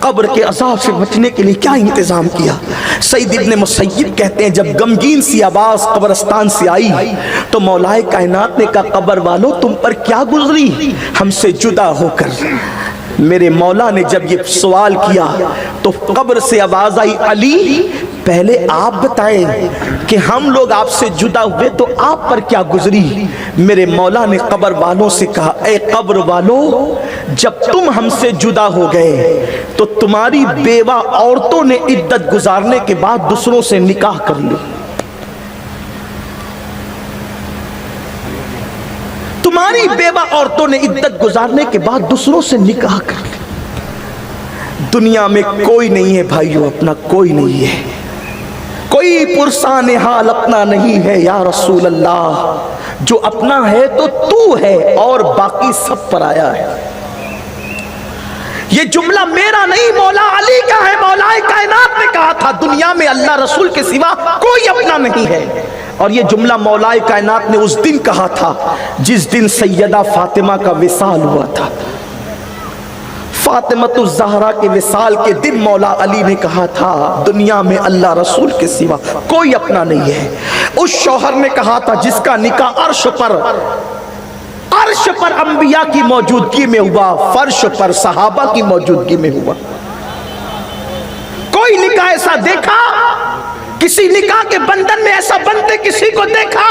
قبر کے عذاب سے بچنے کے لیے کیا انتظام کیا؟ سعید ابن مسیب کہتے ہیں جب غمگین سی آواز قبرستان سے آئی تو مولا کائنات نے کہا قبر والو تم پر کیا گزری ہم سے جدا ہو کر؟ میرے مولا نے جب یہ سوال کیا تو قبر سے آواز آئی علی پہلے آپ بتائیں کہ ہم لوگ آپ سے جدا ہوئے تو آپ پر کیا گزری؟ میرے مولا نے قبر والوں سے کہا اے قبر والو جب تم ہم سے جدا ہو گئے تو تمہاری بیوہ عورتوں نے عدت گزارنے کے بعد دوسروں سے نکاح کر لی. تمہاری بیوہ عورتوں نے عدت گزارنے کے بعد دوسروں سے نکاح کر لی. دنیا میں کوئی نہیں ہے بھائیو اپنا، کوئی نہیں ہے، کوئی پرسان حال اپنا نہیں ہے یا رسول اللہ. جو اپنا ہے تو تو ہے اور باقی سب پرایا ہے. یہ جملہ میرا نہیں مولا علی کا ہے. مولا کائنات نے کہا تھا دنیا میں اللہ رسول کے سوا کوئی اپنا نہیں ہے. اور یہ جملہ مولا کائنات نے اس دن کہا تھا جس دن سیدہ فاطمہ کا وصال ہوا تھا. فاطمۃ الزہرا کے وصال کے دن مولا علی نے کہا تھا دنیا میں اللہ رسول کے سوا کوئی اپنا نہیں ہے. اس شوہر نے کہا تھا جس کا نکاح عرش پر انبیاء کی موجودگی میں ہوا، فرش پر صحابہ کی موجودگی میں ہوا. کوئی نکاح ایسا دیکھا؟ کسی نکاح کے بندھن میں ایسا بندے کسی کو دیکھا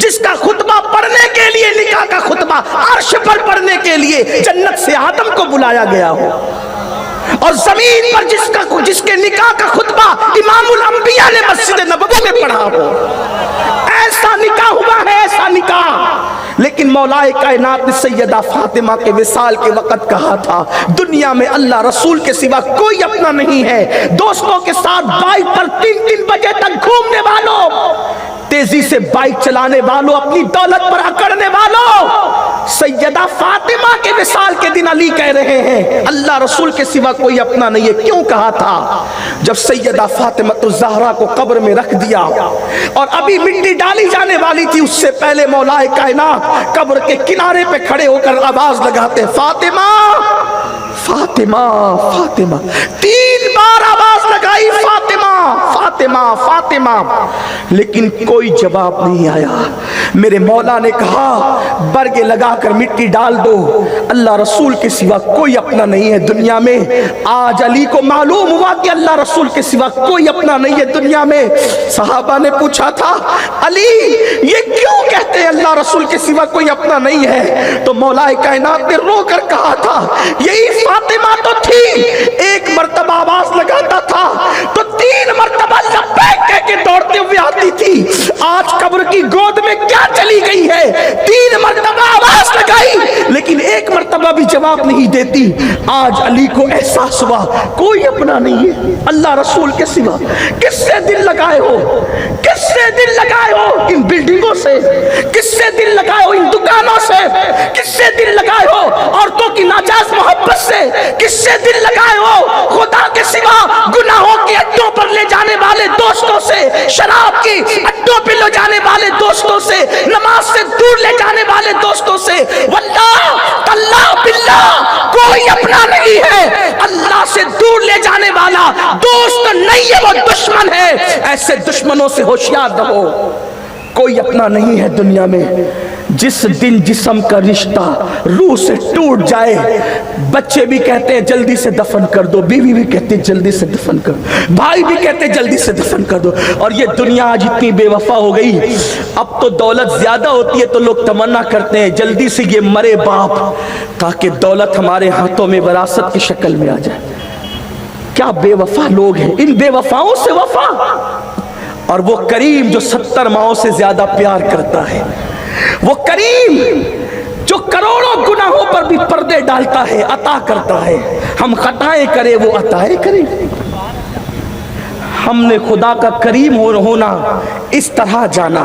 جس کا خطبہ پڑھنے کے لیے، نکاح کا خطبہ عرش پر پڑھنے کے لیے جنت سے آدم کو بلایا گیا ہو، اور زمین پر جس کے نکاح کا خطبہ امام الانبیاء نے مسجد نبوی میں پڑھا ہو؟ ایسا نکاح ہوا ہے، ایسا نکاح. لیکن مولا کائنات نے سیدہ فاطمہ کے وصال کے وقت کہا تھا دنیا میں اللہ رسول کے سوا کوئی اپنا نہیں ہے. دوستوں کے ساتھ بائک پر 3 بجے تک گھومنے والوں، تیزی سے بائک چلانے والوں، اپنی دولت پر اکڑنے والوں، سیدہ فاطمہ کے وصال کے دن علی کہہ رہے ہیں اللہ رسول کے سوا کوئی اپنا نہیں ہے. کیوں کہا تھا؟ جب سیدہ فاطمہ الزہرا کو قبر میں رکھ دیا اور ابھی مٹی ڈالی جانے والی تھی، اس سے پہلے مولا کائنات قبر کے کنارے پہ کھڑے ہو کر آواز لگاتے فاطمہ فاطمہ فاطمہ. 3 بار آواز لگائی فاطمہ فاطمہ فاطمہ، لیکن کوئی جواب نہیں آیا. میرے مولا نے کہا برگے لگا کر مٹی ڈال دو، اللہ رسول کے سوا کوئی اپنا نہیں ہے دنیا میں. آج علی کو معلوم ہوا کہ اللہ رسول کے سوا کوئی اپنا نہیں ہے دنیا میں. صحابہ نے پوچھا تھا علی یہ کیوں کہتے ہیں اللہ رسول کے سوا کوئی اپنا نہیں ہے؟ تو مولا کائنات نے رو کر کہا تھا یہی فاطمہ تو تھی، ایک مرتبہ آواز لگاتا تھا تو 3 مرتبہ لبیک کہہ کے دوڑتے ہوئے آتی تھی. آج قبر کی گود میں کیا چلی گئی ہے؟ 3 مرتبہ آواز لگائی لیکن 1 مرتبہ بھی جواب نہیں دیتی. آج علی کو احساس ہوا کوئی اپنا نہیں ہے اللہ رسول کے سوا. کس سے دل لگائے ہو؟ کس سے دل لگائے ہو؟ ان بلڈنگوں سے؟ کس سے دل لگائے ہو؟ ان دکانوں سے؟ کس سے دل لگائے ہو؟ عورتوں کی ناجائز محبت سے؟ کس سے دل لگائے ہو؟ خدا کے سوا گناہوں کے اڈوں پر لے جانے والے دوستوں سے، شراب کی اڈوں پہ لے جانے والے دوستوں سے، نماز سے دور لے جانے والے دوستوں سے. واللہ اللہ باللہ کوئی اپنا نہیں ہے. اللہ سے دور لے جانے والا دوست نہیں ہے، وہ دشمن ہے. ایسے دشمنوں سے ہوشیار رہو. کوئی اپنا نہیں ہے دنیا میں. جس دن جسم کا رشتہ روح سے ٹوٹ جائے، بچے بھی کہتے ہیں جلدی سے دفن کر دو، بیوی بھی کہتے ہیں جلدی سے دفن کر دو، بھائی بھی کہتے ہیں جلدی سے دفن کر دو. اور یہ دنیا آج اتنی بے وفا ہو گئی، اب تو دولت زیادہ ہوتی ہے تو لوگ تمنا کرتے ہیں جلدی سے یہ مرے باپ تاکہ دولت ہمارے ہاتھوں میں وراثت کی شکل میں آ جائے. کیا بے وفا لوگ ہیں. ان بے وفاؤں سے وفا. اور وہ کریم جو 70 ماؤں سے زیادہ پیار کرتا ہے، وہ کریم جو کروڑوں گناہوں پر بھی پردے ڈالتا ہے، عطا کرتا ہے. ہم خطائیں کرے وہ عطائیں کرے. ہم نے خدا کا کریم ہونا اس طرح جانا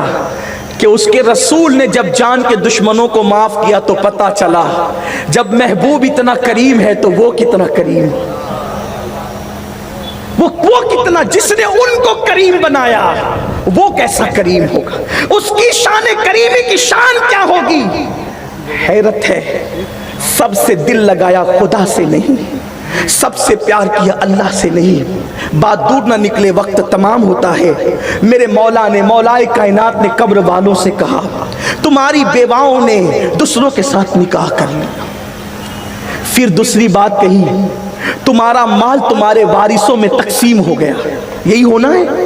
کہ اس کے رسول نے جب جان کے دشمنوں کو معاف کیا تو پتہ چلا جب محبوب اتنا کریم ہے تو وہ کتنا کریم، وہ کتنا، جس نے ان کو کریم بنایا وہ کیسا کریم ہوگا. اس کی شان کریمی کی شان کیا ہوگی. حیرت ہے سب سے دل لگایا خدا سے نہیں. سب سے پیار کیا اللہ سے نہیں، بات دور نہ نکلے وقت تمام ہوتا ہے۔ میرے مولا نے، مولائے کائنات نے قبر والوں سے کہا تمہاری بیواؤں نے دوسروں کے ساتھ نکاح کر لیا۔ پھر دوسری بات کہی تمہارا مال تمہارے وارثوں میں تقسیم ہو گیا، یہی ہونا ہے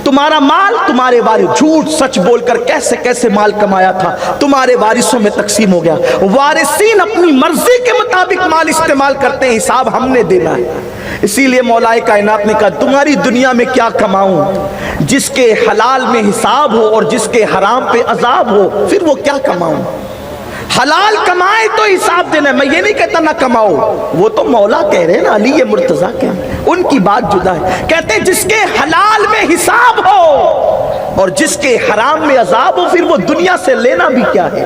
تمہارا مال تمہارے وارث، جھوٹ سچ بول کر کیسے کیسے مال کمایا تھا تمہارے وارثوں میں تقسیم ہو گیا۔ وارثین اپنی مرضی کے مطابق مال استعمال کرتے ہیں، حساب ہم نے دینا ہے۔ اسی لیے مولا کائنات نے کہا تمہاری دنیا میں کیا کماؤں، جس کے حلال میں حساب ہو اور جس کے حرام پہ عذاب ہو پھر وہ کیا کماؤں۔ حلال کمائے تو حساب دینا ہے، میں یہ نہیں کہتا نہ کماؤ، وہ تو مولا کہہ رہے ہیں نا، علی مرتضیٰ کیا ان کی بات جدا ہے، کہتے ہیں جس کے حلال میں حساب ہو اور جس کے حرام میں عذاب ہو پھر وہ دنیا سے لینا بھی کیا ہے،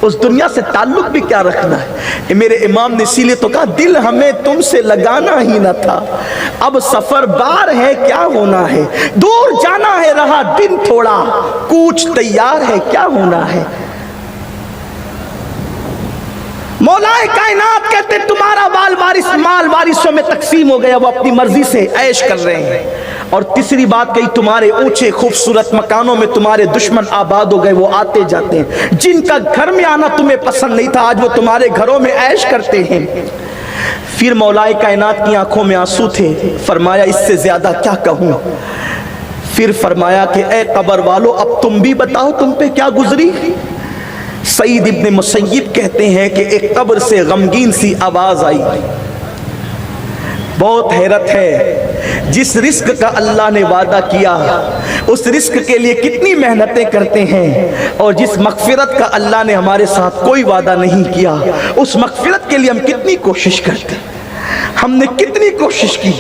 اس دنیا سے تعلق بھی کیا رکھنا ہے۔ میرے امام نے اسی لیے تو کہا دل ہمیں تم سے لگانا ہی نہ تھا، اب سفر بار ہے کیا ہونا ہے، دور جانا ہے رہا دن تھوڑا، کوچ تیار ہے کیا ہونا ہے۔ مولا کائنات کہتے تمہارا مال وارثوں میں تقسیم ہو گیا، وہ اپنی مرضی سے عیش کر رہے ہیں۔ اور تیسری بات کہی تمہارے اونچے خوبصورت مکانوں میں تمہارے دشمن آباد ہو گئے، وہ آتے جاتے ہیں، جن کا گھر میں آنا تمہیں پسند نہیں تھا آج وہ تمہارے گھروں میں عیش کرتے ہیں۔ پھر مولا کائنات کی آنکھوں میں آنسو تھے، فرمایا اس سے زیادہ کیا کہوں۔ پھر فرمایا کہ اے قبر والو اب تم بھی بتاؤ تم پہ کیا گزری۔ سعید ابن مسیب کہتے ہیں کہ ایک قبر سے غمگین سی آواز آئی، بہت حیرت ہے، جس رزق کا اللہ نے وعدہ کیا اس رزق کے لیے کتنی محنتیں کرتے ہیں، اور جس مغفرت کا اللہ نے ہمارے ساتھ کوئی وعدہ نہیں کیا اس مغفرت کے لیے ہم کتنی کوشش کرتے ہیں، ہم نے کتنی کوشش کی۔